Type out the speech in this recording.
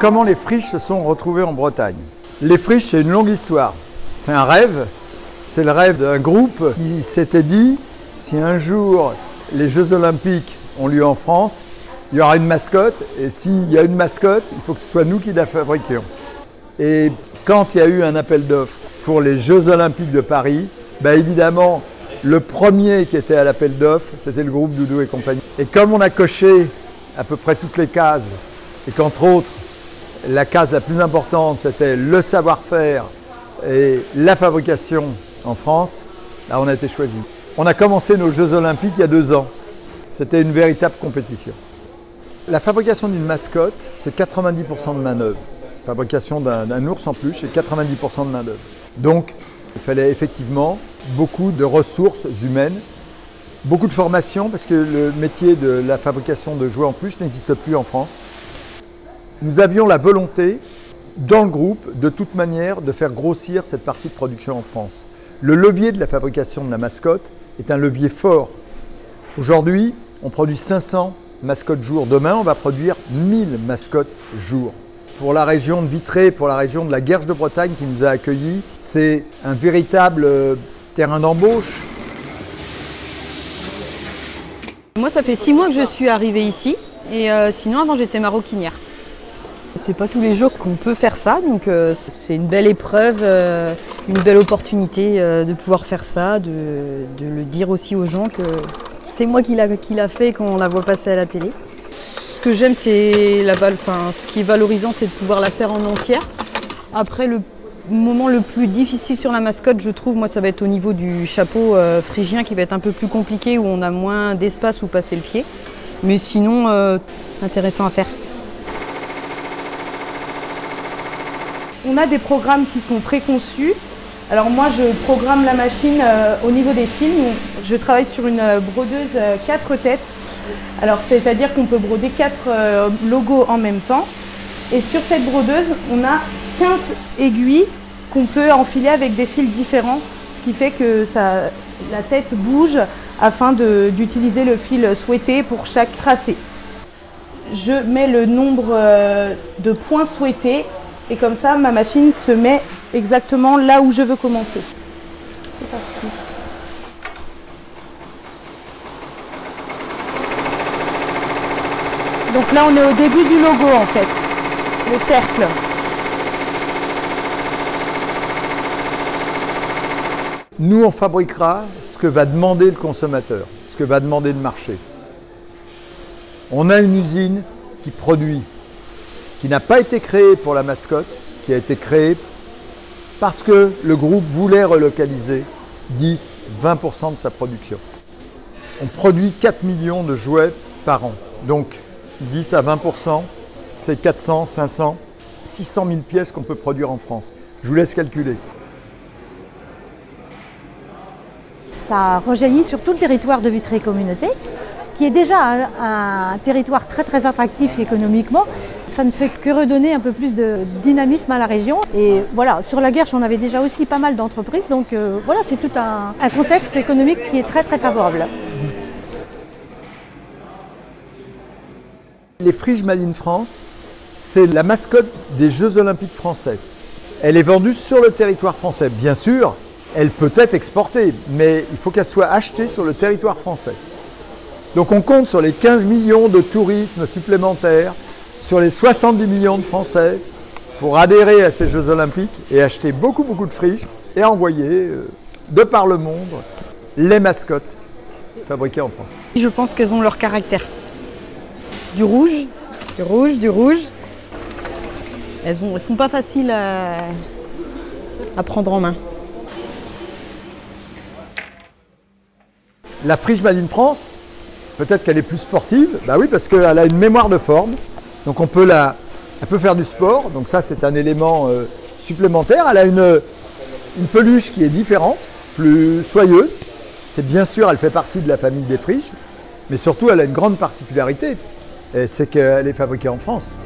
comment les friches se sont retrouvées en Bretagne. Les friches, c'est une longue histoire. C'est un rêve. C'est le rêve d'un groupe qui s'était dit, si un jour les Jeux Olympiques ont lieu en France, il y aura une mascotte. Et s'il y a une mascotte, il faut que ce soit nous qui la fabriquions. Et quand il y a eu un appel d'offres pour les Jeux Olympiques de Paris, évidemment, le premier qui était à l'appel d'offres, c'était le groupe Doudou et compagnie. Et comme on a coché à peu près toutes les cases, et qu'entre autres, la case la plus importante, c'était le savoir-faire et la fabrication en France, là on a été choisi. On a commencé nos Jeux Olympiques il y a 2 ans. C'était une véritable compétition. La fabrication d'une mascotte, c'est 90% de main-d'œuvre. La fabrication d'un ours en peluche, c'est 90% de main-d'œuvre. Donc, il fallait effectivement beaucoup de ressources humaines, beaucoup de formation, parce que le métier de la fabrication de jouets en peluche n'existe plus en France. Nous avions la volonté, dans le groupe, de toute manière, de faire grossir cette partie de production en France. Le levier de la fabrication de la mascotte est un levier fort. Aujourd'hui, on produit 500 mascottes jour. Demain, on va produire 1000 mascottes jour. Pour la région de Vitré, pour la région de la Guerche de Bretagne qui nous a accueillis, c'est un véritable terrain d'embauche. Moi, ça fait 6 mois que je suis arrivée ici et sinon, avant, j'étais maroquinière. C'est pas tous les jours qu'on peut faire ça, donc c'est une belle épreuve, une belle opportunité de pouvoir faire ça, de le dire aussi aux gens que c'est moi qui l'a fait quand on la voit passer à la télé. Ce que j'aime, c'est ce qui est valorisant, c'est de pouvoir la faire en entière. Après, le moment le plus difficile sur la mascotte, je trouve, moi, ça va être au niveau du chapeau phrygien qui va être un peu plus compliqué, où on a moins d'espace où passer le pied. Mais sinon, intéressant à faire. On a des programmes qui sont préconçus. Alors moi, je programme la machine au niveau des films. Je travaille sur une brodeuse 4 têtes. Alors c'est-à-dire qu'on peut broder 4 logos en même temps. Et sur cette brodeuse, on a 15 aiguilles qu'on peut enfiler avec des fils différents, ce qui fait que la tête bouge afin d'utiliser le fil souhaité pour chaque tracé. Je mets le nombre de points souhaités. Et comme ça, ma machine se met exactement là où je veux commencer. C'est parti. Donc là, on est au début du logo en fait, le cercle. Nous, on fabriquera ce que va demander le consommateur, ce que va demander le marché. On a une usine qui produit, qui n'a pas été créée pour la mascotte, qui a été créée parce que le groupe voulait relocaliser 10-20% de sa production. On produit 4 millions de jouets par an. Donc 10 à 20%, c'est 400, 500, 600 000 pièces qu'on peut produire en France. Je vous laisse calculer. Ça rejaillit sur tout le territoire de Vitré Communauté, qui est déjà un territoire très attractif économiquement. Ça ne fait que redonner un peu plus de dynamisme à la région. Et voilà, sur la Guerche, on avait déjà aussi pas mal d'entreprises. Donc voilà, c'est tout un contexte économique qui est très favorable. Les Friches Made in France, c'est la mascotte des Jeux Olympiques français. Elle est vendue sur le territoire français. Bien sûr, elle peut être exportée, mais il faut qu'elle soit achetée sur le territoire français. Donc on compte sur les 15 millions de tourisme supplémentaires, sur les 70 millions de Français pour adhérer à ces Jeux Olympiques et acheter beaucoup de friches et envoyer de par le monde les mascottes fabriquées en France. Je pense qu'elles ont leur caractère. Du rouge, du rouge, du rouge. Elles sont pas faciles à prendre en main. La friche Made in France, peut-être qu'elle est plus sportive, bah oui, parce qu'elle a une mémoire de forme. Donc elle peut faire du sport, donc ça c'est un élément supplémentaire. Elle a une peluche qui est différente, plus soyeuse. C'est bien sûr, elle fait partie de la famille des friches, mais surtout elle a une grande particularité, c'est qu'elle est fabriquée en France.